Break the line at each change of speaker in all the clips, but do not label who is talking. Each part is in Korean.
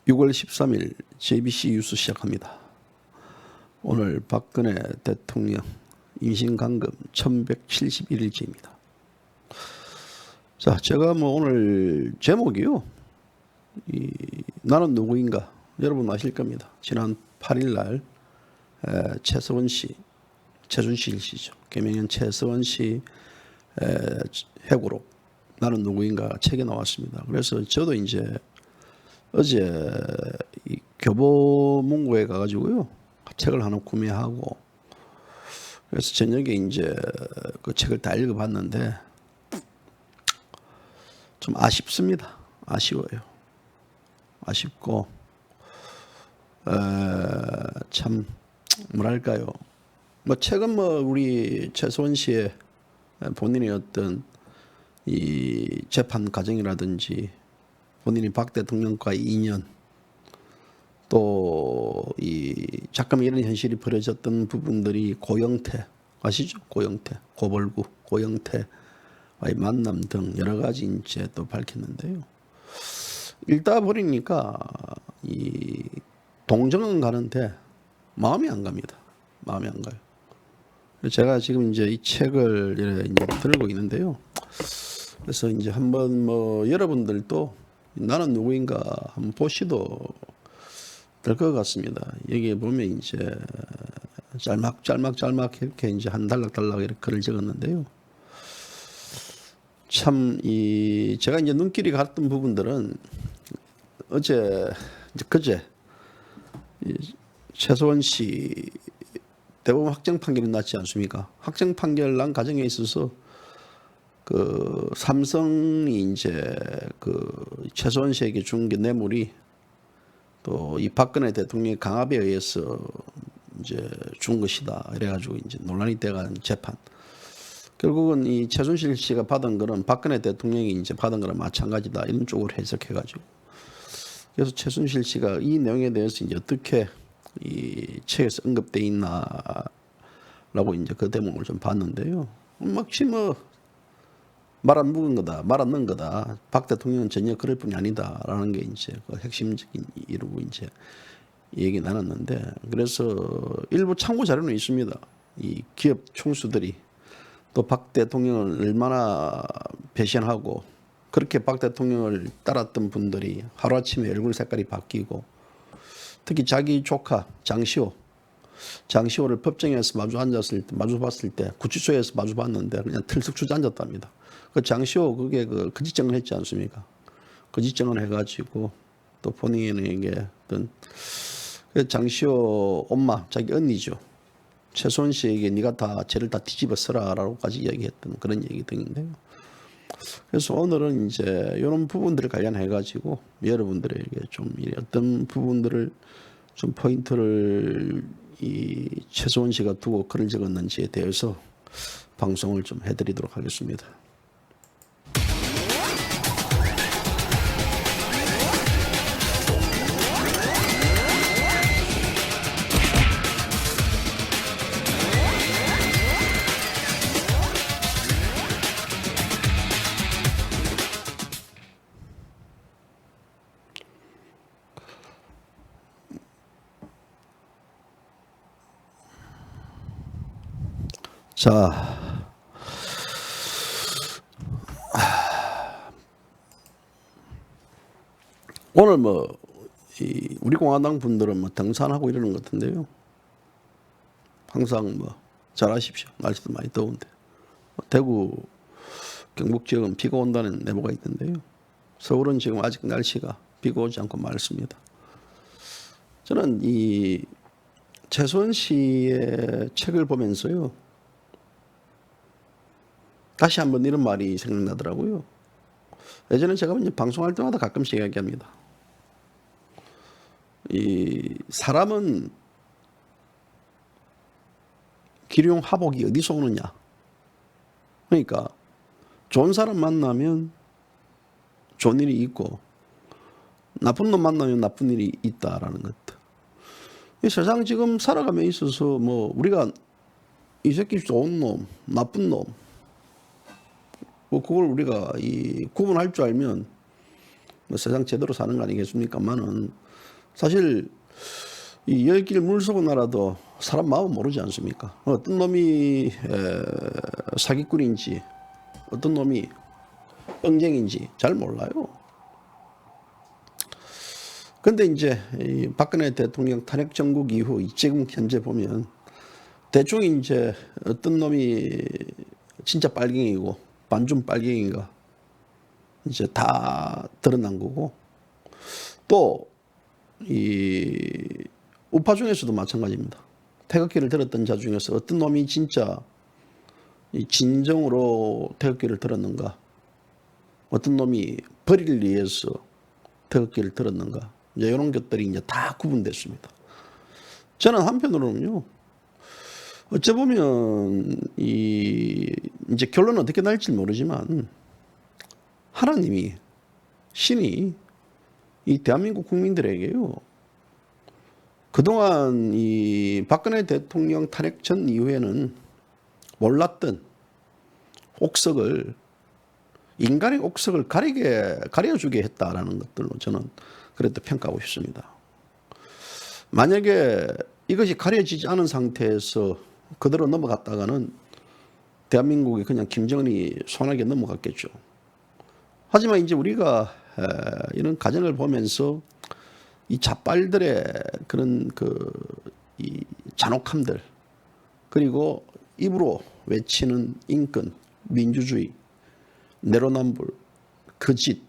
6월 13일 JBC 뉴스 시작합니다. 오늘 박근혜 대통령 임신간급 1171일째입니다. 자, 제가 오늘 제목이요. 나는 누구인가 여러분 아실 겁니다. 지난 8일날 최서원 씨, 최순실 씨죠. 개명현 최서원 씨 회고록 나는 누구인가 책이 나왔습니다. 그래서 저도 이제 어제 교보문고에 가가지고요 책을 하나 구매하고 그래서 저녁에 이제 그 책을 다 읽어봤는데 좀 아쉽습니다. 아쉬워요. 아쉽고 참 뭐랄까요. 책은 우리 최소원 씨의 본인의 어떤 이 재판 과정이라든지 본인이 박 대통령과의 인연 또 이 잠깐 이런 현실이 벌어졌던 부분들이 고영태 아시죠? 고영태, 고벌구, 고영태와의 만남 등 여러 가지 이제 또 밝혔는데요. 읽다 보니까 이 동정은 가는데 마음이 안 갑니다. 마음이 안 가요. 제가 지금 이제 이 책을 이제 들고 있는데요. 그래서 이제 한번 여러분들도 나는 누구인가 한번 보시도 될 것 같습니다. 여기에 보면 이제 짤막 이렇게 이제 한 달락달락 이렇게 글을 적었는데요. 참 제가 이제 눈길이 갔던 부분들은 그제 최소원 씨 대법원 확정 판결이 났지 않습니까? 확정 판결 난 과정에 있어서 그 삼성이 이제 그 최소원 씨에게 준 게 뇌물이 또 이 박근혜 대통령의 강압에 의해서 이제 준 것이다. 이래가지고 이제 논란이 돼간 재판. 결국은 이 최순실 씨가 받은 거는 박근혜 대통령이 이제 받은 거랑 마찬가지다. 이런 쪽으로 해석해가지고. 그래서 최순실 씨가 이 내용에 대해서 이제 어떻게 이 책에서 언급돼 있나라고 이제 그 대목을 좀 봤는데요. 막시 말 안 묵은 거다, 말 안 넣은 거다. 박 대통령은 전혀 그럴 뿐이 아니다라는 게 이제 그 핵심적인 이루고 이제 얘기 나눴는데 그래서 일부 참고 자료는 있습니다. 이 기업 총수들이 또 박 대통령을 얼마나 배신하고 그렇게 박 대통령을 따랐던 분들이 하루아침에 얼굴 색깔이 바뀌고 특히 자기 조카 장시호를 법정에서 마주 봤을 때 구치소에서 마주 봤는데 그냥 틀썩 주저앉았답니다. 그 장시호 그게 그 거짓증언 했지 않습니까? 거짓증언 해가지고 또 본인에게 어떤 장시호 엄마 자기 언니죠. 최소원 씨에게 네가 다 죄를 다 뒤집어 쓰라라고까지 이야기했던 그런 얘기 등인데요. 그래서 오늘은 이제 이런 부분들을 관련해 가지고 여러분들에게 좀 어떤 부분들을 좀 포인트를 이 최소원 씨가 두고 글을 적었는지에 대해서 방송을 좀 해드리도록 하겠습니다. 자, 오늘 우리 공화당 분들은 등산하고 이러는 것 같은데요. 항상 잘하십시오. 날씨도 많이 더운데. 대구, 경북 지역은 비가 온다는 내보가 있던데요. 서울은 지금 아직 날씨가 비가 오지 않고 맑습니다. 저는 이 최소원 씨의 책을 보면서요. 다시 한번 이런 말이 생각나더라고요. 예전에 제가 이제 방송할 때마다 가끔씩 이야기합니다. 이 사람은 기룡 화복이 어디서 오느냐. 그러니까 좋은 사람 만나면 좋은 일이 있고 나쁜 놈 만나면 나쁜 일이 있다라는 것. 이 세상 지금 살아감에 있어서 우리가 이 새끼 좋은 놈, 나쁜 놈 그걸 우리가 구분할 줄 알면 뭐 세상 제대로 사는 거 아니겠습니까만은 사실 이 열길 물속은 알아도 사람 마음 모르지 않습니까? 어떤 놈이 사기꾼인지 어떤 놈이 뻥쟁인지 잘 몰라요. 근데 이제 이 박근혜 대통령 탄핵 정국 이후 지금 현재 보면 대충 이제 어떤 놈이 진짜 빨갱이고 반중 빨갱이가 이제 다 드러난 거고, 또 이 우파 중에서도 마찬가지입니다. 태극기를 들었던 자 중에서 어떤 놈이 진짜 이 진정으로 태극기를 들었는가, 어떤 놈이 벌이를 위해서 태극기를 들었는가, 이제 이런 것들이 이제 다 구분됐습니다. 저는 한편으로는요, 어찌 보면 이제 결론은 어떻게 날지 모르지만 하나님이, 신이 이 대한민국 국민들에게요, 그동안 이 박근혜 대통령 탄핵 전 이후에는 몰랐던 옥석을, 인간의 옥석을 가려주게 했다라는 것들로 저는 그렇게 평가하고 싶습니다. 만약에 이것이 가려지지 않은 상태에서 그대로 넘어갔다가는 대한민국이 그냥 김정은이 손아귀에 넘어갔겠죠. 하지만 이제 우리가 이런 과정을 보면서 이 자빨들의 그런 이 잔혹함들, 그리고 입으로 외치는 인권, 민주주의, 내로남불, 거짓,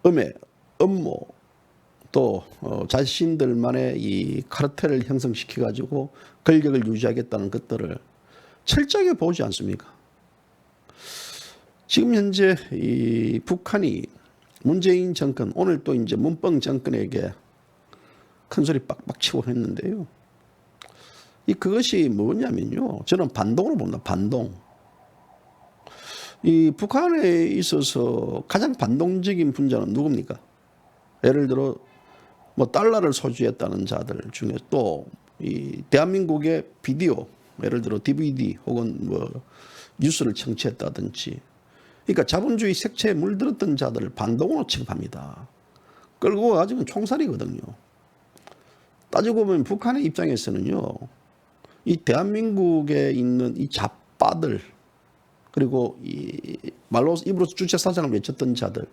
음해, 음모, 또 자신들만의 이 카르텔을 형성시켜 가지고 권력을 유지하겠다는 것들을 철저하게 보지 않습니까? 지금 현재 이 북한이 문재인 정권, 오늘 또 이제 문뻥 정권에게 큰 소리 빡빡 치고 했는데요. 그것이 뭐냐면요, 저는 반동으로 봅니다. 반동. 이 북한에 있어서 가장 반동적인 분자는 누굽니까? 예를 들어 뭐 달러를 소지했다는 자들 중에, 또 이 대한민국의 비디오, 예를 들어 DVD 혹은 뭐 뉴스를 청취했다든지, 그러니까 자본주의 색채에 물들었던 자들을 반동으로 취급합니다. 끌고 가지고 총살이거든요. 따지고 보면 북한의 입장에서는요, 이 대한민국에 있는 이 자빠들, 그리고 이 말로 입으로 주체 사상을 외쳤던 자들,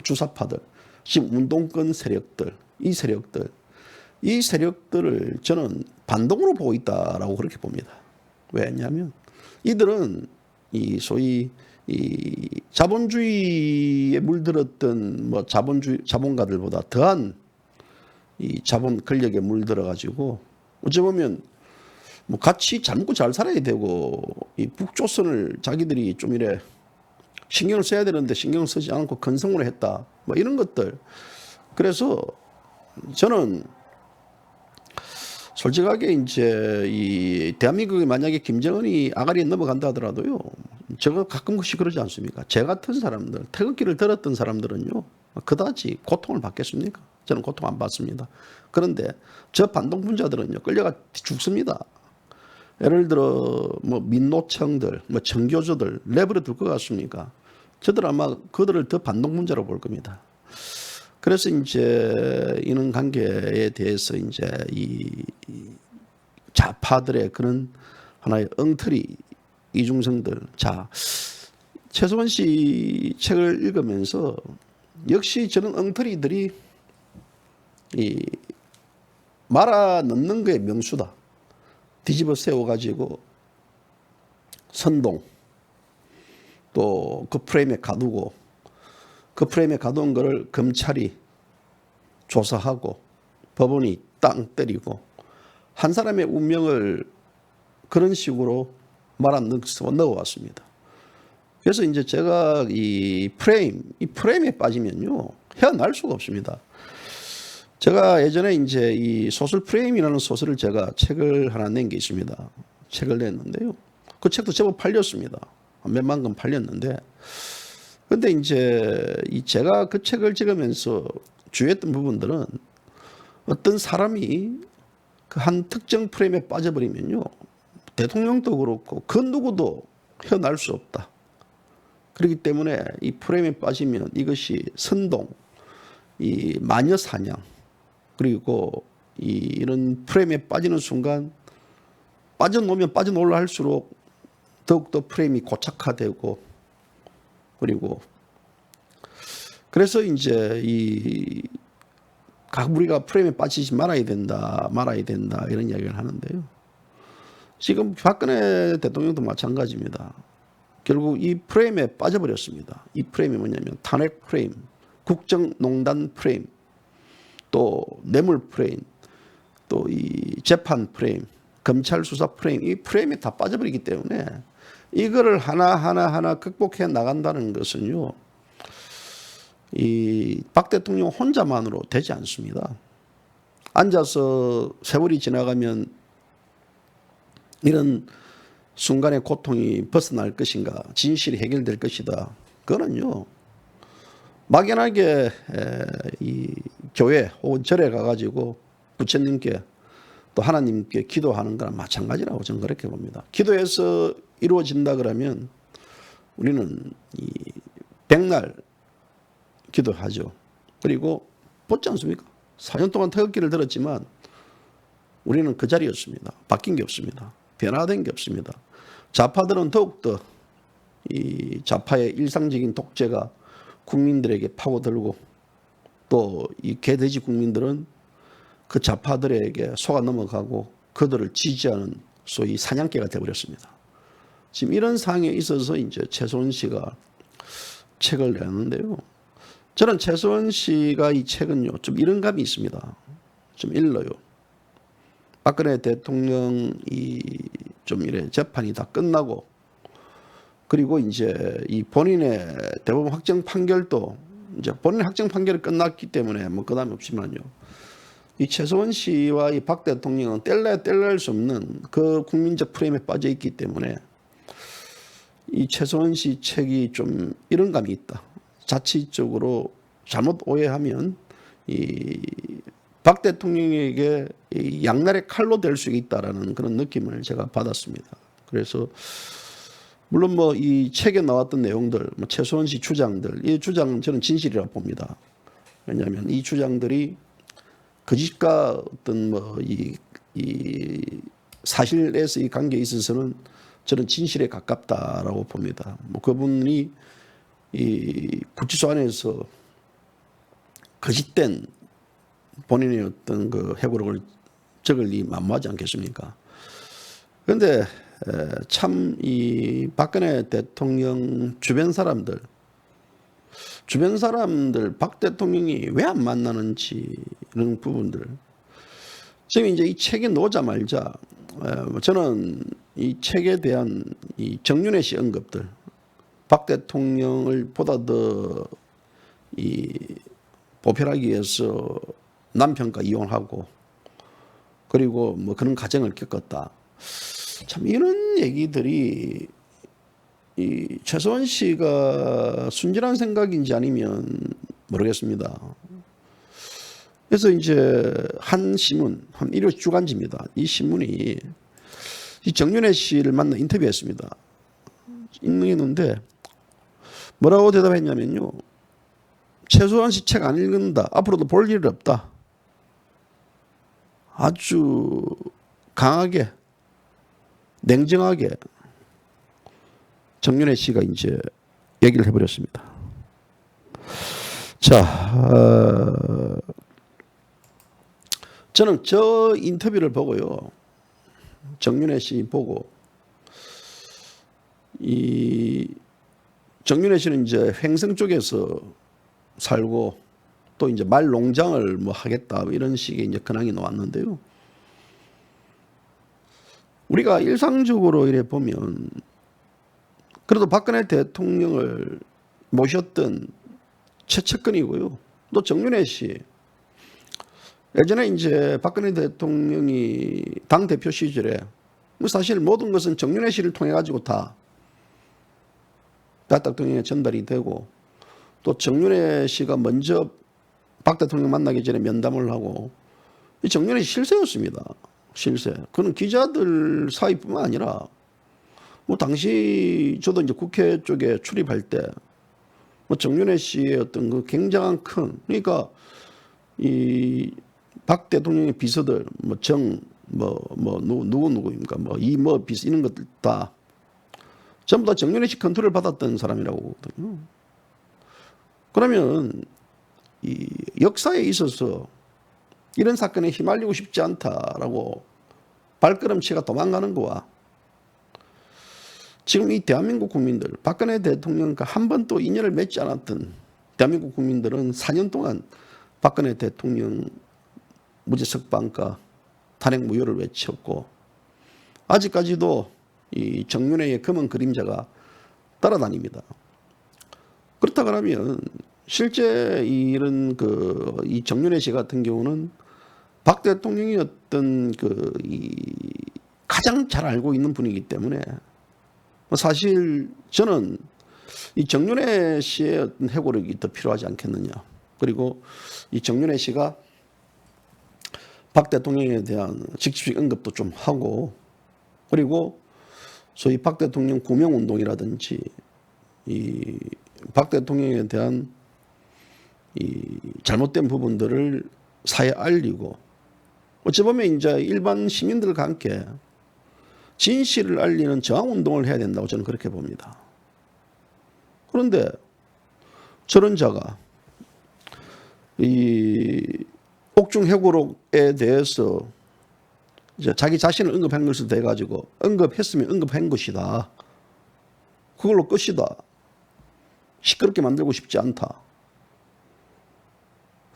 주사파들, 지금 운동권 세력들, 이 세력들을 저는 반동으로 보고 있다라고 그렇게 봅니다. 왜냐하면 이들은 이 소위 이 자본주의에 물들었던 뭐 자본가들보다 더한 이 자본 권력에 물들어 가지고 어찌 보면 뭐 같이 잘 먹고 잘 살아야 되고, 이 북조선을 자기들이 좀 이래 신경을 써야 되는데 신경을 쓰지 않고 건성으로 했다, 뭐 이런 것들. 그래서 저는 솔직하게 이제 이 대한민국이 만약에 김정은이 아가리에 넘어간다 하더라도요, 제가 가끔씩 그러지 않습니까? 제 같은 사람들, 태극기를 들었던 사람들은요, 그다지 고통을 받겠습니까? 저는 고통 안 받습니다. 그런데 저 반동분자들은요, 끌려가 죽습니다. 예를 들어 뭐 민노청들, 뭐 청교조들 내버려 둘 것 같습니까? 저들 아마 그들을 더 반동분자로 볼 겁니다. 그래서 이제 이런 관계에 대해서 이제 이 좌파들의 그런 하나의 엉터리 이중성들. 자, 최소원 씨 책을 읽으면서 역시 저는 엉터리들이 이 말아 넣는 거에 명수다. 뒤집어 세워가지고 선동, 또 그 프레임에 가두고, 그 프레임에 가둔 거를 검찰이 조사하고 법원이 땅 때리고 한 사람의 운명을 그런 식으로 말아 넣어왔습니다. 그래서 이제 제가 이 프레임에 빠지면요, 헤어날 수가 없습니다. 제가 예전에 이제 이 소설 프레임이라는 소설을 제가 책을 하나 낸 게 있습니다. 책을 냈는데요. 그 책도 제법 팔렸습니다. 몇만 권 팔렸는데, 근데 이제 제가 그 책을 찍으면서 주의했던 부분들은, 어떤 사람이 그 한 특정 프레임에 빠져버리면요, 대통령도 그렇고 그 누구도 헤어날 수 없다. 그렇기 때문에 이 프레임에 빠지면 이것이 선동, 이 마녀 사냥, 그리고 이런 프레임에 빠지는 순간 빠져놓으면 빠져놓으려 할수록 더욱더 프레임이 고착화되고, 그리고 그래서 이제 우리가 프레임에 빠지지 말아야 된다 이런 이야기를 하는데요. 지금 박근혜 대통령도 마찬가지입니다. 결국 이 프레임에 빠져버렸습니다. 이 프레임이 뭐냐면 탄핵 프레임, 국정농단 프레임, 또 뇌물 프레임, 또 이 재판 프레임, 검찰 수사 프레임, 이 프레임에 다 빠져버리기 때문에 이거를 하나하나 극복해 나간다는 것은요, 이 박 대통령 혼자만으로 되지 않습니다. 앉아서 세월이 지나가면 이런 순간의 고통이 벗어날 것인가, 진실이 해결될 것이다. 그거는요, 막연하게 이 교회 혹은 절에 가가지고 부처님께 또 하나님께 기도하는 거랑 마찬가지라고 저는 그렇게 봅니다. 기도해서 이루어진다 그러면 우리는 이 백날 기도하죠. 그리고 보지 않습니까? 4년 동안 태극기를 들었지만 우리는 그 자리였습니다. 바뀐 게 없습니다. 변화된 게 없습니다. 좌파들은 더욱더 이 좌파의 일상적인 독재가 국민들에게 파고들고, 또 이 개돼지 국민들은 그 좌파들에게 속아 넘어가고 그들을 지지하는 소위 사냥개가 되어버렸습니다. 지금 이런 상황에 있어서 이제 최소원 씨가 책을 내는데요. 저는 최소원 씨가 이 책은요, 좀 이런 감이 있습니다. 좀 일러요. 박근혜 대통령이 좀 이래 재판이 다 끝나고, 그리고 이제 이 본인의 대법원 확정 판결도 이제 본인 확정 판결이 끝났기 때문에 뭐 그다음에 없지만요. 이 최소원 씨와 이 박 대통령은 뗄래야 수 없는 그 국민적 프레임에 빠져 있기 때문에 이 최소원 씨 책이 좀 이런 감이 있다. 자칫적으로 잘못 오해하면 이 박 대통령에게 이 양날의 칼로 될 수 있다라는 그런 느낌을 제가 받았습니다. 그래서 물론 뭐 이 책에 나왔던 내용들, 뭐 최소원 씨 주장들, 이 주장은 저는 진실이라고 봅니다. 왜냐하면 이 주장들이 거짓과 어떤 뭐 이 사실에서의 관계에 있어서는 저는 진실에 가깝다라고 봅니다. 뭐 그분이 이 구치소 안에서 거짓된 본인의 어떤 그 해고록을 적을 리 만무하지 않겠습니까? 그런데 참 이 박근혜 대통령 주변 사람들 박 대통령이 왜 안 만나는지 이런 부분들, 지금 이제 이 책에 놓자마자 저는 이 책에 대한 이 정윤회 씨 언급들, 박 대통령을 보다 더 이 보편하기 위해서 남편과 이혼하고, 그리고 뭐 그런 가정을 겪었다. 참 이런 얘기들이 이 최소원 씨가 순진한 생각인지 아니면 모르겠습니다. 그래서 이제 한 신문, 한 일요 주간지입니다. 이 신문이 이 정윤회 씨를 만나 인터뷰했습니다. 읽는데 뭐라고 대답했냐면요, 최소원 씨 책 안 읽는다, 앞으로도 볼 일 없다. 아주 강하게 냉정하게 정윤회 씨가 이제 얘기를 해버렸습니다. 자, 저는 저 인터뷰를 보고요, 정윤회 씨 보고, 이 정윤회 씨는 이제 횡성 쪽에서 살고 또 이제 말 농장을 뭐 하겠다 이런 식의 이제 근황이 나왔는데요. 우리가 일상적으로 이래 보면 그래도 박근혜 대통령을 모셨던 최측근이고요. 또 정윤회 씨, 예전에 이제 박근혜 대통령이 당 대표 시절에 뭐 사실 모든 것은 정윤회 씨를 통해 가지고 다 박 대통령에 전달이 되고, 또 정윤회 씨가 먼저 박 대통령 만나기 전에 면담을 하고, 이 정윤회 씨 실세였습니다. 실세. 그는 기자들 사이뿐만 아니라 뭐 당시 저도 이제 국회 쪽에 출입할 때 뭐 정윤회 씨의 어떤 그 굉장한 큰, 그러니까 이 박 대통령의 비서들 누구입니까? 비서 이런 것들 다 전부 다 정윤회 씨 컨트롤 받았던 사람이라고 하거든요. 그러면 이 역사에 있어서 이런 사건에 휘말리고 싶지 않다라고 발걸음치가 도망가는 거와 지금 이 대한민국 국민들, 박근혜 대통령과 한 번도 인연을 맺지 않았던 대한민국 국민들은 4년 동안 박근혜 대통령 무죄 석방과 탄핵 무효를 외쳤고 아직까지도 이 정윤회의 검은 그림자가 따라다닙니다. 그렇다 그러면 실제 이런 이 정윤회 씨 같은 경우는 박 대통령이 어떤 가장 잘 알고 있는 분이기 때문에 사실 저는 이 정윤회 씨의 어떤 해고력이 더 필요하지 않겠느냐. 그리고 이 정윤회 씨가 박 대통령에 대한 직접적 언급도 좀 하고 그리고 소위 박 대통령 구명운동이라든지 이 박 대통령에 대한 이 잘못된 부분들을 사회에 알리고 어찌 보면 이제 일반 시민들과 함께 진실을 알리는 저항운동을 해야 된다고 저는 그렇게 봅니다. 그런데 저런 자가 이 옥중 해고록에 대해서 이제 자기 자신을 언급한 것을 대가지고 언급했으면 언급한 것이다. 그걸로 끝이다. 시끄럽게 만들고 싶지 않다.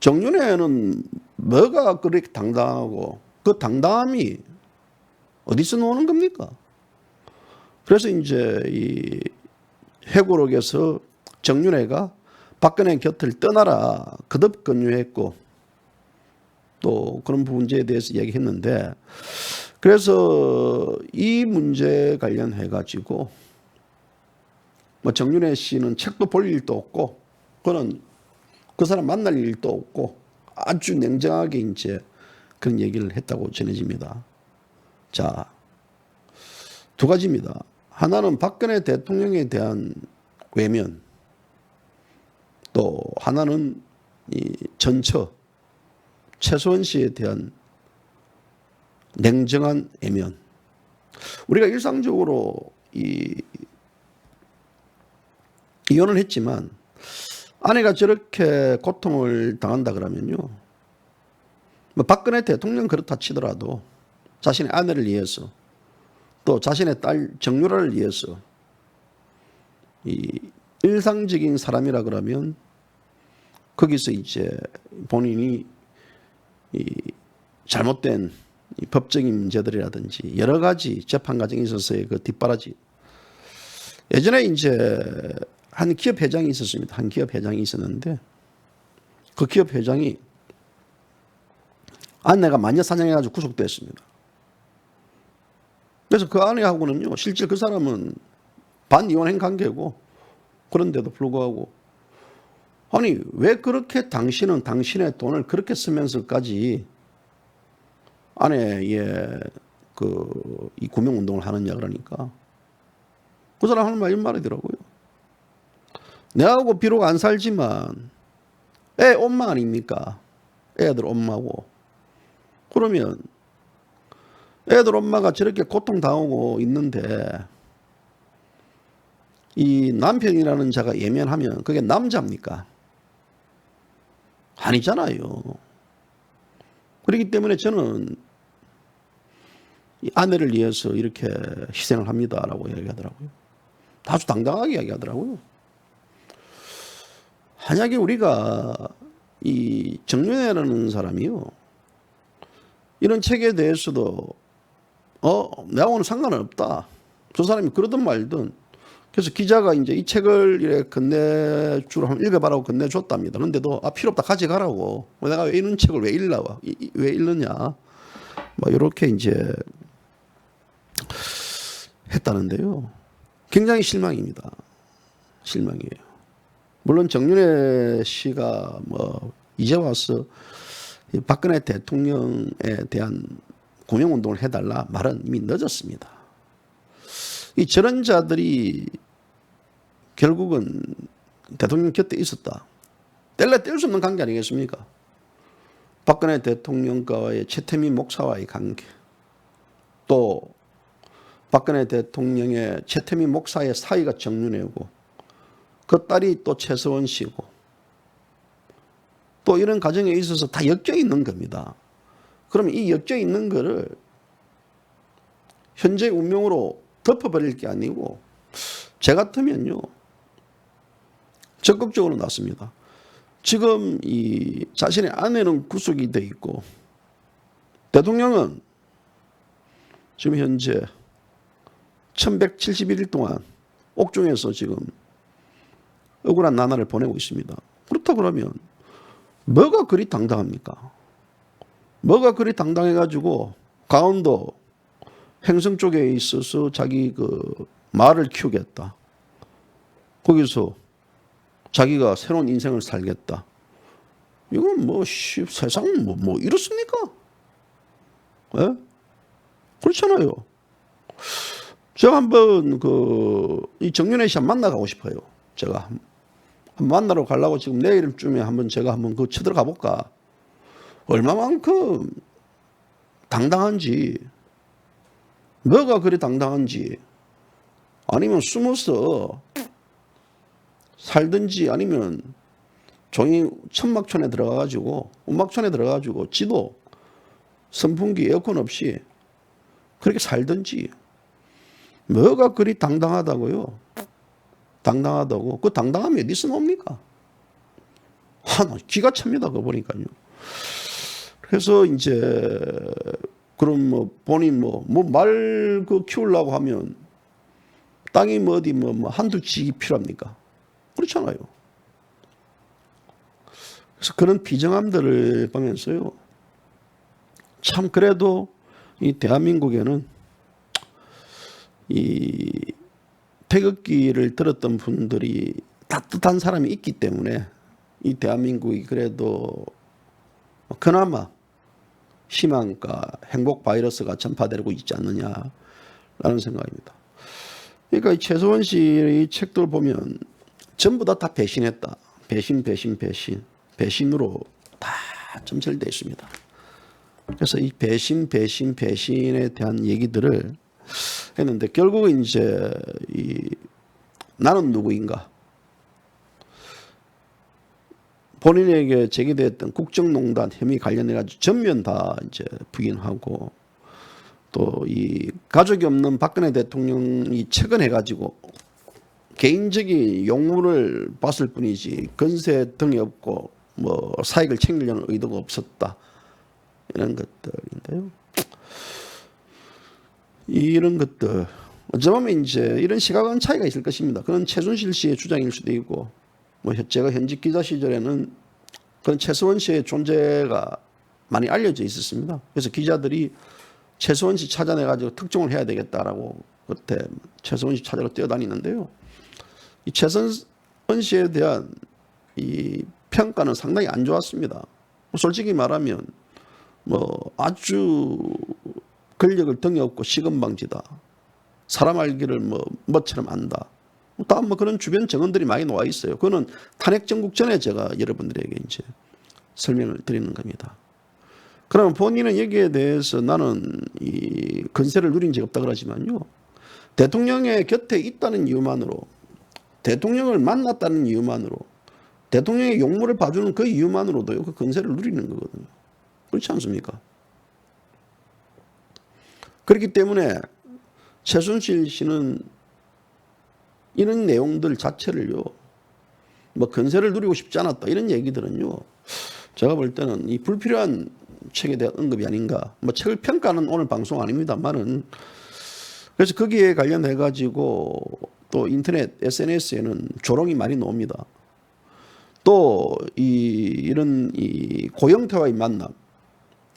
정윤회는 뭐가 그렇게 당당하고 그 당당함이 어디서 나오는 겁니까? 그래서 이제 이 해고록에서 정윤회가 박근혜 곁을 떠나라 거듭 권유했고 또 그런 문제에 대해서 얘기했는데 그래서 이 문제 관련해 가지고 뭐 정윤회 씨는 책도 볼 일도 없고 그는 그 사람 만날 일도 없고 아주 냉정하게 이제 그런 얘기를 했다고 전해집니다. 자, 두 가지입니다. 하나는 박근혜 대통령에 대한 외면, 또 하나는 이 전처 최소원 씨에 대한 냉정한 애면. 우리가 일상적으로 이혼을 했지만 아내가 저렇게 고통을 당한다 그러면요. 뭐 박근혜 대통령 그렇다 치더라도 자신의 아내를 위해서 또 자신의 딸 정유라를 위해서 이 일상적인 사람이라 그러면 거기서 이제 본인이 이 잘못된 이 법적인 문제들이라든지 여러 가지 재판 과정에 있어서의 그 뒷바라지. 예전에 이제 한 기업 회장이 있었습니다. 한 기업 회장이 있었는데 그 기업 회장이 아내가 마녀 사냥해가지고 구속됐습니다. 그래서 그 아내하고는요, 실제 그 사람은 반이혼행 관계고 그런데도 불구하고 아니 왜 그렇게 당신은 당신의 돈을 그렇게 쓰면서까지 아내의 이 구명운동을 하느냐 그러니까 그 사람 하는 말 이런 말이더라고요. 내하고 비록 안 살지만 애 엄마 아닙니까? 애들 엄마고. 그러면 애들 엄마가 저렇게 고통당하고 있는데 이 남편이라는 자가 예면하면 그게 남자입니까? 아니잖아요. 그렇기 때문에 저는 이 아내를 위해서 이렇게 희생을 합니다라고 이야기하더라고요. 아주 당당하게 이야기하더라고요. 만약에 우리가 이 정윤회라는 사람이요, 이런 책에 대해서도 내하고는 상관은 없다. 저 사람이 그러든 말든. 그래서 기자가 이제 이 책을 이렇게 건네주로 한번 읽어봐라고 건네줬답니다. 그런데도 필요 없다 가져가라고. 내가 왜 이런 책을 왜 읽느냐. 뭐 이렇게 이제 했다는데요. 굉장히 실망입니다. 실망이에요. 물론 정윤회 씨가 뭐 이제 와서 박근혜 대통령에 대한 구명운동을 해달라 말은 이미 늦었습니다. 이 저런 자들이 결국은 대통령 곁에 있었다. 뗄래 뗄 수 없는 관계 아니겠습니까? 박근혜 대통령과의 최태민 목사와의 관계, 또 박근혜 대통령의 최태민 목사의 사위가 정윤회고 그 딸이 또 최서원 씨고 또 이런 과정에 있어서 다 엮여 있는 겁니다. 그러면 이 엮여 있는 거를 현재 운명으로 덮어버릴 게 아니고 제 같으면요 적극적으로 나섭니다. 지금 이 자신의 아내는 구속이 돼 있고 대통령은 지금 현재 1171일 동안 옥중에서 지금 억울한 나날을 보내고 있습니다. 그렇다 그러면 뭐가 그리 당당합니까? 뭐가 그리 당당해가지고 강원도 행성 쪽에 있어서 자기 그 말을 키우겠다. 거기서 자기가 새로운 인생을 살겠다. 이건 뭐 세상 뭐 이렇습니까? 예? 그렇잖아요. 제가 한번 이 정윤회 씨 한번 만나가고 싶어요. 제가 한번 만나러 가려고 지금 내일쯤에 한번 제가 한번 쳐들어가 볼까. 얼마만큼 당당한지, 뭐가 그리 당당한지, 아니면 숨어서 살든지 아니면 종이 천막촌에 들어가가지고 운막촌에 들어가가지고 지도 선풍기 에어컨 없이 그렇게 살든지 뭐가 그리 당당하다고요? 당당하다고. 그 당당함이 어디서 나옵니까? 기가 찹니다. 그거 보니까요. 그래서 이제 그럼 뭐 본인 말 키우려고 하면 땅이 어디 한두 지 필요합니까? 그렇잖아요. 그래서 그런 비정함들을 보면서요. 참 그래도 이 대한민국에는 이 태극기를 들었던 분들이 따뜻한 사람이 있기 때문에 이 대한민국이 그래도 그나마 희망과 행복 바이러스가 전파되고 있지 않느냐라는 생각입니다. 그러니까 이 최서원 씨의 책들 보면 전부 다 배신했다. 배신으로 다 점철되어 있습니다. 그래서 이 배신에 대한 얘기들을 했는데 결국은 이제 나는 누구인가? 본인에게 제기됐던 국정농단 혐의 관련해 가지고 전면 다 이제 부인하고 또 이 가족이 없는 박근혜 대통령이 최근해 가지고 개인적인 용무를 봤을 뿐이지 건세 등이 없고 뭐 사익을 챙기려는 의도가 없었다. 이런 것들인데요. 이런 것들 어쩌면 이제 이런 시각은 차이가 있을 것입니다. 그건 최순실 씨의 주장일 수도 있고 뭐 제가 현직 기자 시절에는 그런 최서원 씨의 존재가 많이 알려져 있었습니다. 그래서 기자들이 최서원 씨 찾아내가지고 특종을 해야 되겠다라고 그때 최서원 씨 찾아서 뛰어다니는데요. 이 최서원 씨에 대한 이 평가는 상당히 안 좋았습니다. 솔직히 말하면 뭐 아주 권력을 등에 업고 시건방지다. 사람 알기를 뭐처럼 안다. 다음 그런 주변 증언들이 많이 나와 있어요. 그거는 탄핵 정국 전에 제가 여러분들에게 이제 설명을 드리는 겁니다. 그러면 본인은 여기에 대해서 나는 이 건세를 누린 적이 없다 그러지만요. 대통령의 곁에 있다는 이유만으로, 대통령을 만났다는 이유만으로, 대통령의 용무를 봐주는 그 이유만으로도요. 그 건세를 누리는 거거든요. 그렇지 않습니까? 그렇기 때문에 최순실 씨는 이런 내용들 자체를요, 뭐 건세를 누리고 싶지 않았다 이런 얘기들은요, 제가 볼 때는 이 불필요한 책에 대한 언급이 아닌가. 뭐 책을 평가하는 오늘 방송 아닙니다만은 그래서 거기에 관련해 가지고 또 인터넷 SNS에는 조롱이 많이 나옵니다. 또 이런 고영태와의 만남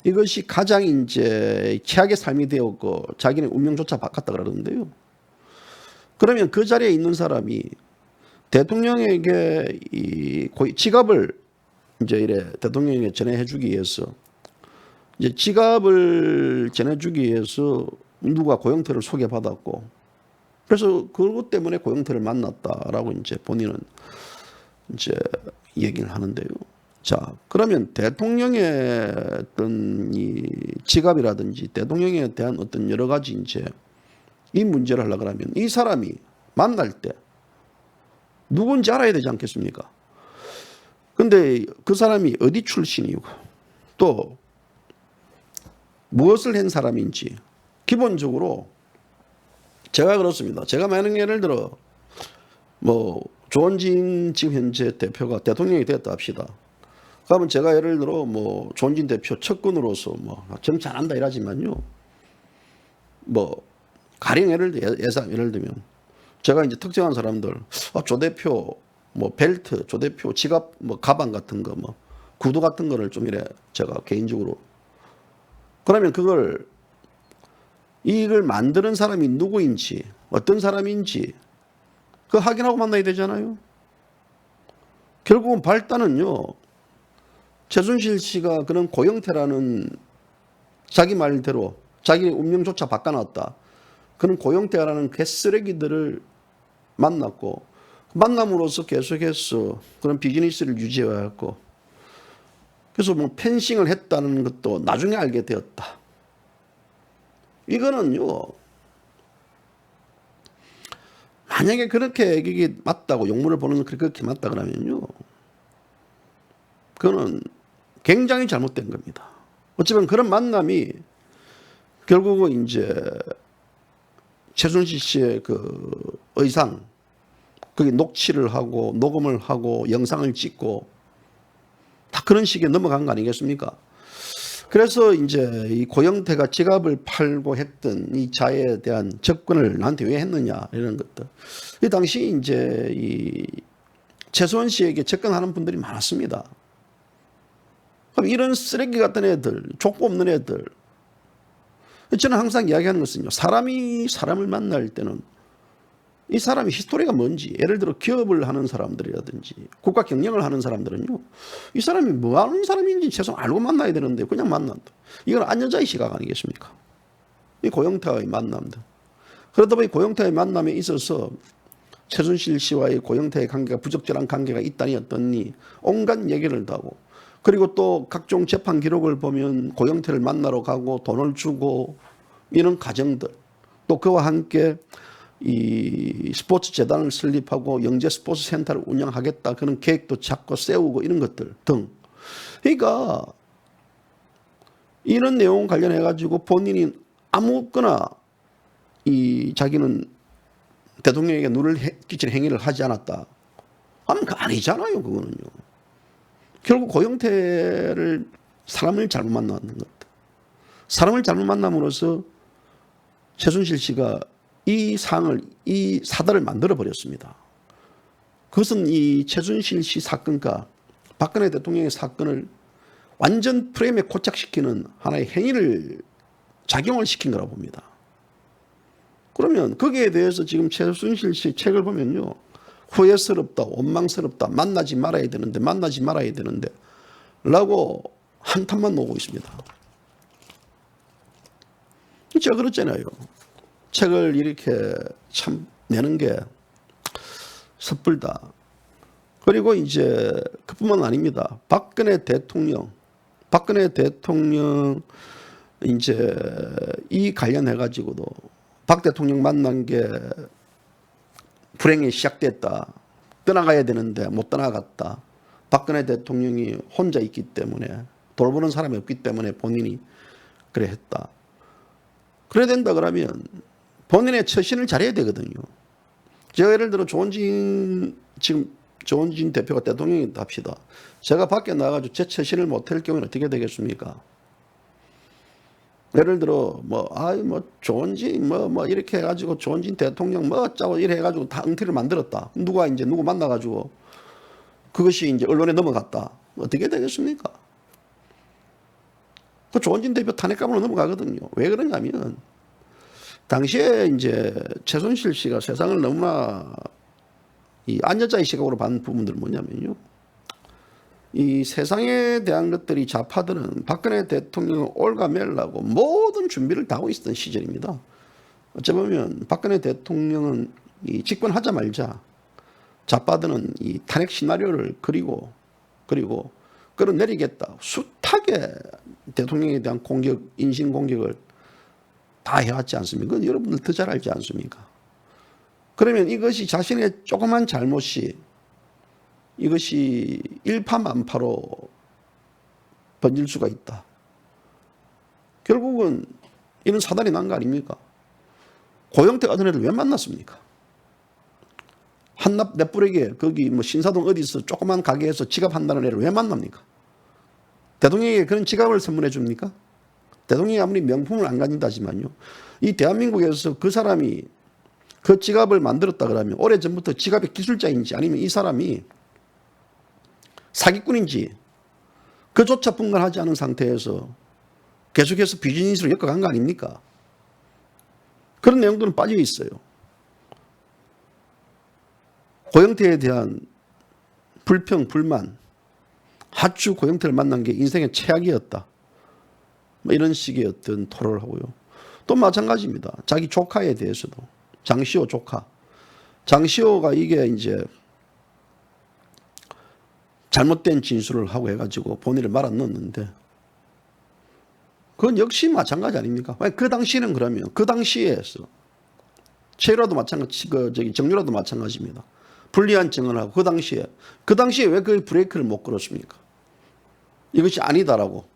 이것이 가장 이제 최악의 삶이 되었고 자기는 운명조차 바꿨다 그러는데요. 그러면 그 자리에 있는 사람이 대통령에게 이 지갑을 이제 이래 대통령에게 전해주기 위해서 이제 지갑을 전해주기 위해서 누가 고영태를 소개받았고 그래서 그것 때문에 고영태를 만났다라고 이제 본인은 이제 얘기를 하는데요. 자, 그러면 대통령의 어떤 이 지갑이라든지 대통령에 대한 어떤 여러 가지 이제 이 문제를 하려고 하면 이 사람이 만날 때 누군지 알아야 되지 않겠습니까? 근데 그 사람이 어디 출신이고 또 무엇을 한 사람인지 기본적으로 제가 그렇습니다. 제가 만약 예를 들어 뭐 조원진 지금 현재 대표가 대통령이 됐다 합시다. 그러면 제가 예를 들어 뭐 조원진 대표 측근으로서 뭐 정치 안 한다 이러지만요. 뭐 가령 예를 들면 제가 이제 특정한 사람들 조 대표 뭐 벨트, 조 대표 지갑 뭐 가방 같은 거 뭐 구두 같은 거를 좀 이래 제가 개인적으로 그러면 이걸 만드는 사람이 누구인지 어떤 사람인지 그 확인하고 만나야 되잖아요. 결국은 발단은요. 최순실 씨가 그런 고영태라는 자기 말대로 자기 운명조차 바꿔놨다. 그런 고영태라는 개쓰레기들을 만났고 만남으로써 계속해서 그런 비즈니스를 유지해왔고 그래서 뭐 펜싱을 했다는 것도 나중에 알게 되었다. 이거는요. 만약에 그렇게 이게 맞다고 용물을 보는 그렇게 맞다 그러면요. 그거는 굉장히 잘못된 겁니다. 어쩌면 그런 만남이 결국은 이제 최순실 씨의 그 의상 거기 녹취를 하고 녹음을 하고 영상을 찍고 다 그런 식에 넘어간 거 아니겠습니까? 그래서 이제 이 고영태가 지갑을 팔고 했던 이 자에 대한 접근을 나한테 왜 했느냐 이런 것들. 이 당시 이제 이 최수원 씨에게 접근하는 분들이 많았습니다. 그럼 이런 쓰레기 같은 애들, 족보 없는 애들. 저는 항상 이야기하는 것은요. 사람이 사람을 만날 때는 이 사람의 히스토리가 뭔지, 예를 들어 기업을 하는 사람들이라든지 국가 경영을 하는 사람들은요. 이 사람이 뭐 하는 사람인지 최소한 알고 만나야 되는데 그냥 만난다. 이건 안여자의 시각 아니겠습니까? 이 고영태와의 만남들. 그러다 보니 고영태와의 만남에 있어서 최순실 씨와의 고영태의 관계가 부적절한 관계가 있다니 어떠니 온갖 얘기를 하고 그리고 또 각종 재판 기록을 보면 고영태를 만나러 가고 돈을 주고 이런 과정들 또 그와 함께 이 스포츠 재단을 설립하고 영재 스포츠 센터를 운영하겠다 그런 계획도 잡고 세우고 이런 것들 등 그러니까 이런 내용 관련해 가지고 본인이 아무거나 이 자기는 대통령에게 누를 끼칠 행위를 하지 않았다 하면 그 아니잖아요. 그거는요. 결국 고영태를 사람을 잘못 만나는 것. 사람을 잘못 만남으로써 최순실 씨가 이 사달을 만들어 버렸습니다. 그것은 이 최순실 씨 사건과 박근혜 대통령의 사건을 완전 프레임에 고착시키는 하나의 행위를 작용을 시킨 거라고 봅니다. 그러면 거기에 대해서 지금 최순실 씨 책을 보면요. 후회스럽다, 원망스럽다, 만나지 말아야 되는데 라고 한탄만 놓고 있습니다. 제가 그랬잖아요. 책을 이렇게 참 내는 게 섣불다. 그리고 이제 그뿐만 아닙니다. 박근혜 대통령 이제 이 관련해 가지고도 박 대통령 만난 게 불행이 시작됐다. 떠나가야 되는데 못 떠나갔다. 박근혜 대통령이 혼자 있기 때문에 돌보는 사람이 없기 때문에 본인이 그래 했다. 그래야 된다 그러면 본인의 처신을 잘해야 되거든요. 제가 예를 들어 조원진 대표가 대통령이다 합시다. 제가 밖에 나가서 제 처신을 못할 경우는 어떻게 되겠습니까? 예를 들어 조원진 이렇게 해가지고 조원진 대통령 어쩌고 이래 해가지고 다 응태를 만들었다. 누구 만나가지고 그것이 이제 언론에 넘어갔다. 어떻게 되겠습니까? 그 조원진 대표 탄핵감으로 넘어가거든요. 왜 그러냐면 당시에 이제 최순실 씨가 세상을 너무나 이 안여자의 시각으로 받는 부분들은 뭐냐면요. 이 세상에 대한 것들이 좌파들은 박근혜 대통령을 올가매려고 모든 준비를 다 하고 있었던 시절입니다. 어찌 보면 박근혜 대통령은 이 집권하자마자 잡아드는 이 탄핵 시나리오를 그리고 끌어내리겠다. 숱하게 대통령에 대한 공격, 인신 공격을 다 해왔지 않습니까? 그건 여러분들 더 잘 알지 않습니까? 그러면 이것이 자신의 조그만 잘못이 이것이 일파만파로 번질 수가 있다. 결국은 이런 사단이 난 거 아닙니까? 고영태 같은 애들 왜 만났습니까? 한납 넷부에게 거기 뭐 신사동 어디서 조그만 가게에서 지갑한다는 애를 왜 만납니까? 대통령에게 그런 지갑을 선물해 줍니까? 대통령이 아무리 명품을 안 가진다지만요. 이 대한민국에서 그 사람이 그 지갑을 만들었다 그러면 오래전부터 지갑의 기술자인지 아니면 이 사람이 사기꾼인지 그조차 분간하지 않은 상태에서 계속해서 비즈니스로 엮어간 거 아닙니까? 그런 내용들은 빠져 있어요. 고영태에 대한 불평, 불만, 하추 고영태를 만난 게 인생의 최악이었다. 뭐 이런 식의 어떤 토로를 하고요. 또 마찬가지입니다. 자기 조카에 대해서도. 장시호 조카. 장시호가 이게 이제 잘못된 진술을 하고 해가지고 본인을 말아 넣었는데 그건 역시 마찬가지 아닙니까? 그 당시에는 그러면 그 당시에서 최유라도 마찬가지, 정유라도 마찬가지입니다. 불리한 증언을 하고 그 당시에 왜 그 브레이크를 못 걸었습니까? 이것이 아니다라고.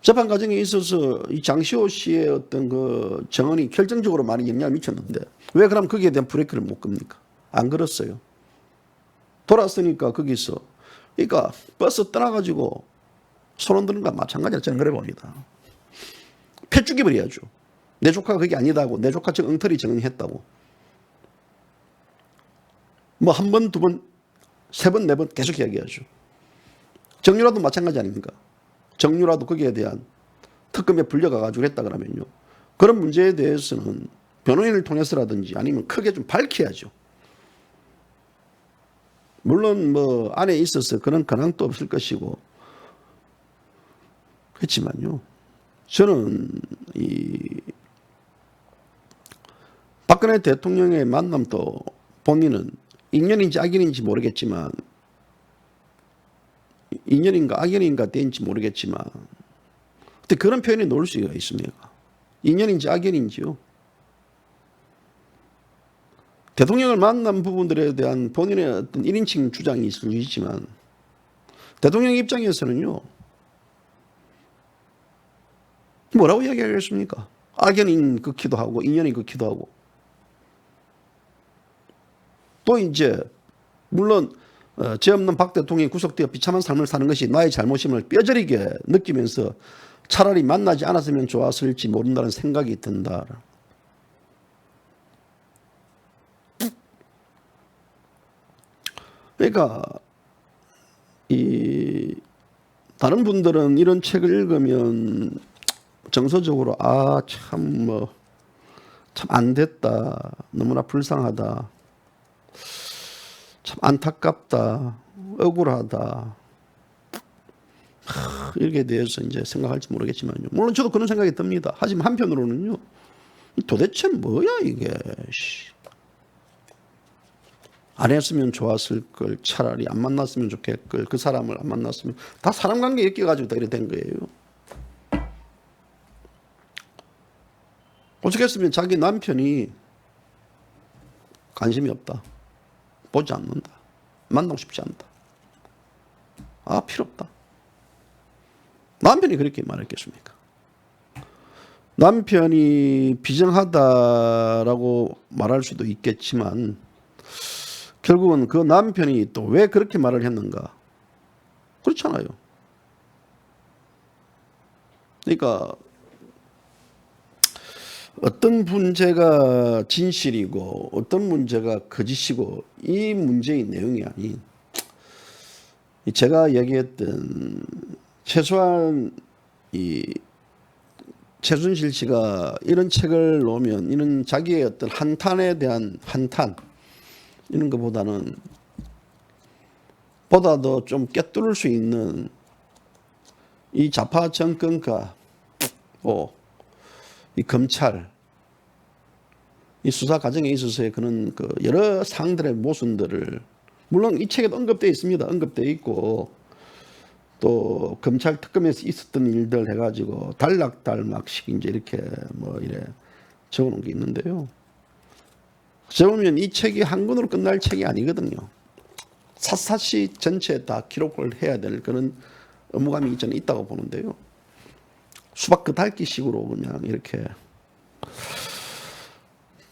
재판 과정에 있어서 이 장시호 씨의 어떤 그 증언이 결정적으로 많이 영향을 미쳤는데 왜 그럼 거기에 대한 브레이크를 못 겁니까? 안 걸었어요. 돌았으니까 거기서 그러니까 버스 떠나가지고 손 흔드는 거와 마찬가지라 저는 그래 봅니다. 패죽여 버려야죠. 내 조카가 그게 아니다고, 내 조카 지금 엉터리 정리했다고. 뭐 한 번, 두 번, 세 번, 네 번 계속 이야기하죠. 정유라도 마찬가지 아닙니까? 정유라도 거기에 대한 특검에 불려가가지고 했다 그러면요. 그런 문제에 대해서는 변호인을 통해서라든지 아니면 크게 좀 밝혀야죠. 물론 뭐 안에 있어서 그런 근황도 없을 것이고 그렇지만요. 저는 이 박근혜 대통령의 만남도 본인은 인연인지 악연인지 모르겠지만 인연인가 악연인가 된지 모르겠지만 근데 그런 표현이 나올 수가 있습니까? 인연인지 악연인지요. 대통령을 만난 부분들에 대한 본인의 어떤 1인칭 주장이 있을 수 있지만 대통령 입장에서는요. 뭐라고 이야기하겠습니까? 악연인 극히도 하고 인연인 극히도 하고 또 이제 물론 죄 없는 박 대통령이 구속되어 비참한 삶을 사는 것이 나의 잘못임을 뼈저리게 느끼면서 차라리 만나지 않았으면 좋았을지 모른다는 생각이 든다. 그러니까 이 다른 분들은 이런 책을 읽으면 정서적으로 참 안 됐다, 너무나 불쌍하다, 참 안타깝다, 억울하다 이렇게 대해서 이제 생각할지 모르겠지만요. 물론 저도 그런 생각이 듭니다. 하지만 한편으로는요, 도대체 뭐야 이게. 안 했으면 좋았을 걸, 차라리 안 만났으면 좋겠걸, 그 사람을 안 만났으면, 다 사람 관계에 엮여가지고 다 이렇게 된 거예요. 어떻게 했으면 자기 남편이 관심이 없다, 보지 않는다, 만나고 싶지 않다, 필요 없다. 남편이 그렇게 말했겠습니까? 남편이 비정하다라고 말할 수도 있겠지만 결국은 그 남편이 또 왜 그렇게 말을 했는가? 그렇잖아요. 그러니까 어떤 문제가 진실이고 어떤 문제가 거짓이고 이 문제의 내용이 아닌 제가 얘기했던 최소한 이 최순실 씨가 이런 책을 놓으면 이런 자기의 어떤 한탄에 대한 한탄 이런 것보다는 보다 더 좀 꿰뚫을 수 있는 이 좌파 정권과 이 검찰 이 수사 과정에 있어서의 그런 그 여러 사항들의 모순들을 물론 이 책에도 언급되어 있습니다. 언급되어 있고 또 검찰 특검에서 있었던 일들 해가지고 단락달막씩 이제 이렇게 뭐 이래 적어놓은 게 있는데요. 제가 보면 이 책이 한 권으로 끝날 책이 아니거든요. 샅샅이 전체에 다 기록을 해야 될 그런 의무감이 저는 있다고 보는데요. 수박 긋핥기식으로 그냥 이렇게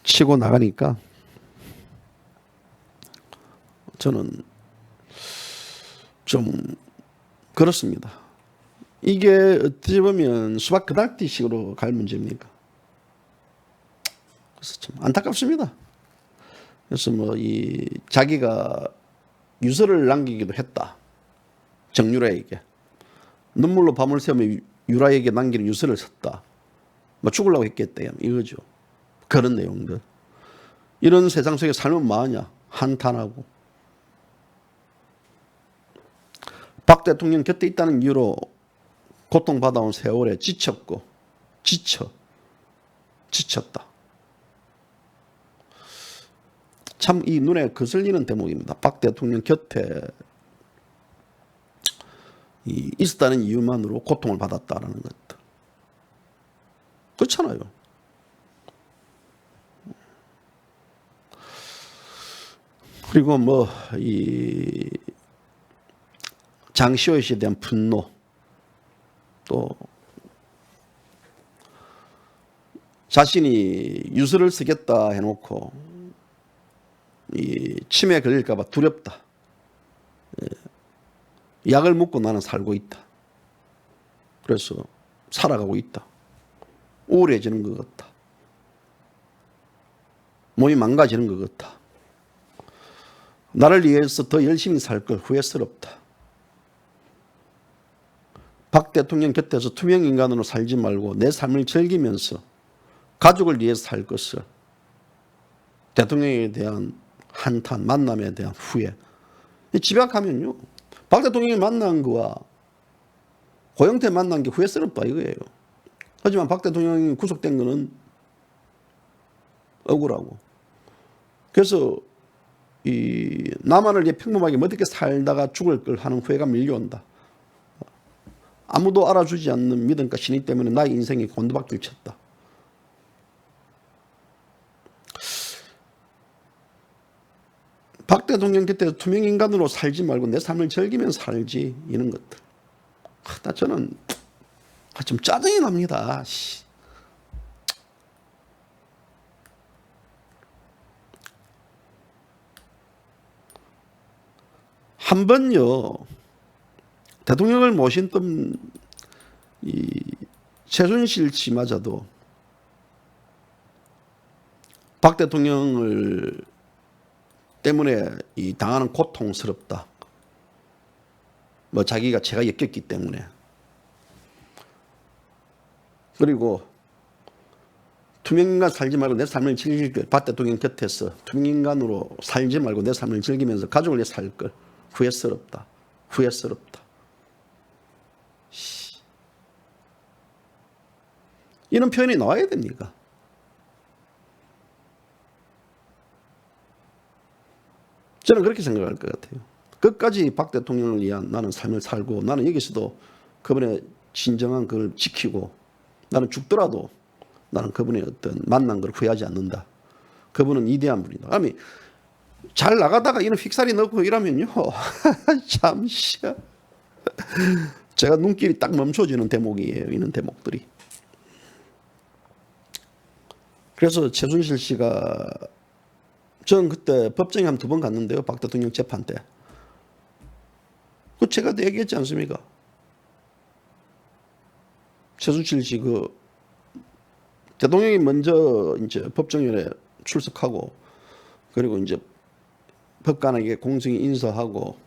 치고 나가니까 저는 좀 그렇습니다. 이게 어떻게 보면 수박 긋핥기식으로 갈 문제입니까? 그래서 참 안타깝습니다. 그래서 뭐 이 자기가 유서를 남기기도 했다. 정유라에게 눈물로 밤을 새우며 유라에게 남기는 유서를 썼다. 뭐 죽으려고 했겠다 이거죠. 그런 내용들. 이런 세상 속에 살면 뭐하냐? 한탄하고. 박 대통령 곁에 있다는 이유로 고통받아온 세월에 지쳤고 지쳤다. 참 이 눈에 거슬리는 대목입니다. 박 대통령 곁에 있었다는 이유만으로 고통을 받았다라는 것들. 그렇잖아요. 그리고 뭐 이 장시호 씨에 대한 분노, 또 자신이 유서를 쓰겠다 해놓고 이 치매에 걸릴까 봐 두렵다. 약을 먹고 나는 살고 있다. 그래서 살아가고 있다. 우울해지는 것 같다. 몸이 망가지는 것 같다. 나를 위해서 더 열심히 살 걸 후회스럽다. 박 대통령 곁에서 투명 인간으로 살지 말고 내 삶을 즐기면서 가족을 위해서 살 것을. 대통령에 대한 한탄, 만남에 대한 후회. 집약하면요, 박 대통령이 만난 거와 고영태 만난 게 후회스럽다 이거예요. 하지만 박 대통령이 구속된 거는 억울하고. 그래서 이 남한을 위해 평범하게 어떻게 살다가 죽을 걸 하는 후회가 밀려온다. 아무도 알아주지 않는 믿음과 신의 때문에 나의 인생이 곤두박질 쳤다. 박 대통령 곁에 투명인간으로 살지 말고 내 삶을 즐기면서 살지, 이런 것들. 저는 좀 짜증이 납니다. 한 번요, 대통령을 모신 이 최순실 씨마저도 박 대통령을 때문에 이 당하는 고통스럽다. 뭐 자기가 제가 엮였기 때문에. 그리고 투명인간 살지 말고 내 삶을 즐길 걸. 박 대통령 곁에서 투명인간으로 살지 말고 내 삶을 즐기면서 가족을 위해 살 걸. 후회스럽다. 이런 표현이 나와야 됩니까? 저는 그렇게 생각할 것 같아요. 끝까지 박 대통령을 위한 나는 삶을 살고, 나는 여기서도 그분의 진정한 그걸 지키고, 나는 죽더라도 나는 그분의 어떤 만난 걸 후회하지 않는다. 그분은 위대한 분이다. 아니, 잘 나가다가 이런 휙살이 넣고 이러면요, 참, 제가 눈길이 딱 멈춰지는 대목이에요. 이런 대목들이. 그래서 최순실 씨가, 전 그때 법정에 한 2번 갔는데요. 박 대통령 재판 때. 그 제가 얘기했지 않습니까? 최순실 씨 대통령이 먼저 이제 법정에 출석하고, 그리고 이제 법관에게 공정히 인사하고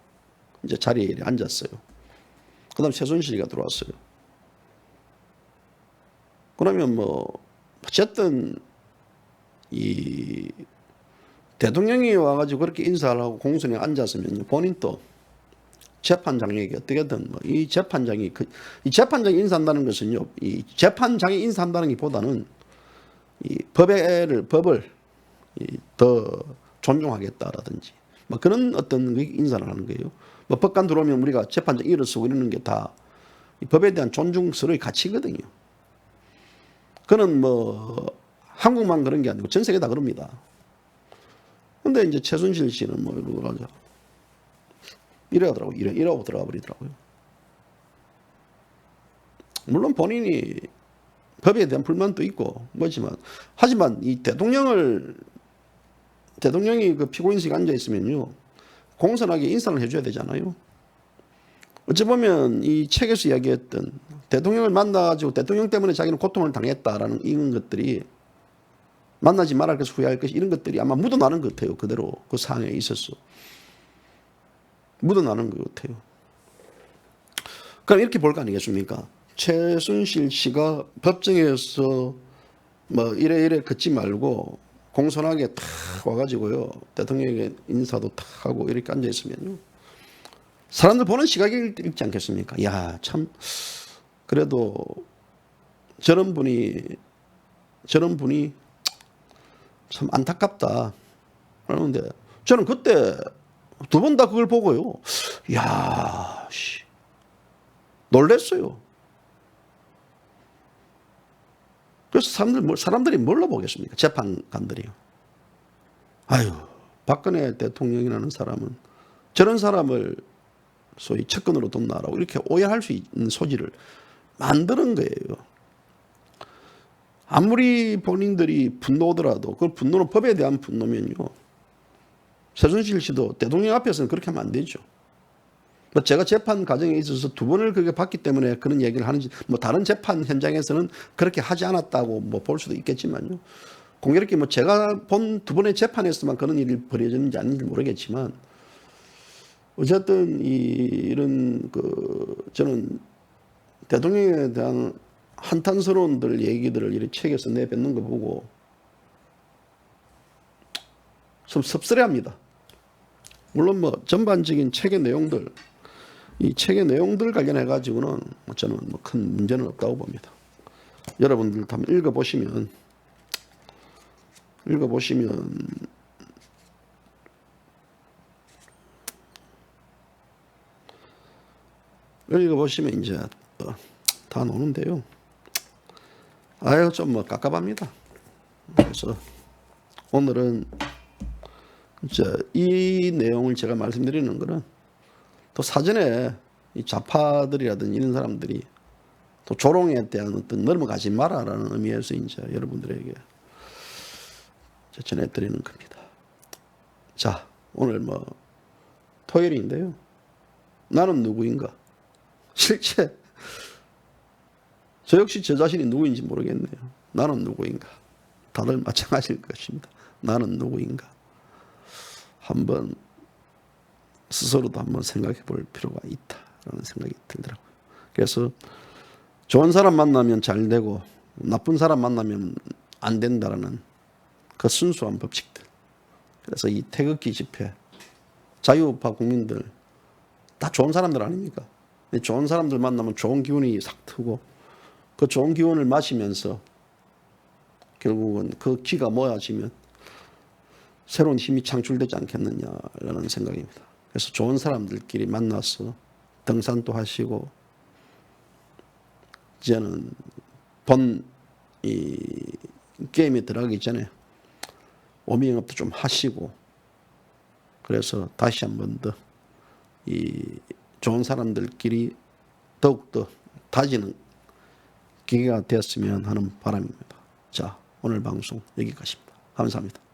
이제 자리에 앉았어요. 그다음 최순실이가 들어왔어요. 그러면 뭐 어쨌든 이 대통령이 와가지고 그렇게 인사를 하고 공선에 앉았으면 본인 또 재판장에게 어떻게든 뭐 이 재판장이 이 재판장이 인사한다는 것은요, 이 재판장이 인사한다는 것보다는 이 법을 더 존중하겠다라든지 뭐 그런 어떤 인사를 하는 거예요. 뭐 법관 들어오면 우리가 재판장 일어서고 이러는 게 다 법에 대한 존중스러운 가치거든요. 그는 뭐 한국만 그런 게 아니고 전 세계 다 그럽니다. 근데 이제 최순실 씨는 뭐 이러고 가자. 이러더라고요. 이러고 들어가 버리더라고요. 물론 본인이 법에 대한 불만도 있고 뭐지만 하지만 이 대통령이 그 피고인석에 앉아 있으면요 공손하게 인사를 해줘야 되잖아요. 어찌 보면 이 책에서 이야기했던 대통령을 만나가지고 대통령 때문에 자기는 고통을 당했다라는 이런 것들이 만나지 말할 것을 후회할 것 이런 것들이 아마 묻어나는 것 같아요. 그대로 그 상황에 있어서 묻어나는 것 같아요. 그럼 이렇게 볼 거 아니겠습니까? 최순실 씨가 법정에서 뭐 이래 걷지 말고 공손하게 탁 와가지고요 대통령에게 인사도 탁 하고 이렇게 앉아 있으면요 사람들 보는 시각이 있지 않겠습니까? 야, 참 그래도 저런 분이 참 안타깝다 그러는데 저는 그때 두 번 다 그걸 보고요 야, 씨, 놀랬어요. 그래서 사람들이 뭘로 보겠습니까? 재판관들이요. 아유, 박근혜 대통령이라는 사람은 저런 사람을 소위 측근으로 뒀나라고 이렇게 오해할 수 있는 소지를 만드는 거예요. 아무리 본인들이 분노더라도 그 분노는 법에 대한 분노면요. 최순실 씨도 대통령 앞에서는 그렇게 하면 안 되죠. 제가 재판 과정에 있어서 두 번을 그렇게 봤기 때문에 그런 얘기를 하는지 뭐 다른 재판 현장에서는 그렇게 하지 않았다고 뭐 볼 수도 있겠지만요. 공교롭게 뭐 제가 본 두 번의 재판에서만 그런 일이 벌어졌는지 아닌지 모르겠지만 어쨌든 이런 저는 대통령에 대한 한탄스러운들 얘기들을 이 책에서 내뱉는 거 보고 좀 섭섭해합니다. 물론 뭐 전반적인 책의 내용들 이 책의 내용들 관련해 가지고는 저는 뭐 큰 문제는 없다고 봅니다. 여러분들도 한번 읽어보시면 이제 다 노는데요. 아유 좀 뭐 깝깝합니다. 그래서 오늘은 이제 이 내용을 제가 말씀드리는 거는 또 사전에 이 좌파들이라든지 이런 사람들이 또 조롱에 대한 어떤 넘어가지 마라라는 의미에서 이제 여러분들에게 전해드리는 겁니다. 자, 오늘 뭐 토요일인데요. 나는 누구인가? 실제 저 역시 저 자신이 누구인지 모르겠네요. 나는 누구인가? 다들 마찬가지일 것입니다. 나는 누구인가? 한번 스스로도 한번 생각해 볼 필요가 있다라는 생각이 들더라고요. 그래서 좋은 사람 만나면 잘 되고 나쁜 사람 만나면 안 된다라는 그 순수한 법칙들. 그래서 이 태극기 집회, 자유우파 국민들 다 좋은 사람들 아닙니까? 좋은 사람들 만나면 좋은 기운이 싹 트고 그 좋은 기운을 마시면서 결국은 그 기가 모아지면 새로운 힘이 창출되지 않겠느냐라는 생각입니다. 그래서 좋은 사람들끼리 만나서 등산도 하시고 이제는 이 게임에 들어가기 전에 워밍업도 좀 하시고 그래서 다시 한 번 더 이 좋은 사람들끼리 더욱더 다지는 기회가 되었으면 하는 바람입니다. 자, 오늘 방송 여기까지입니다. 감사합니다.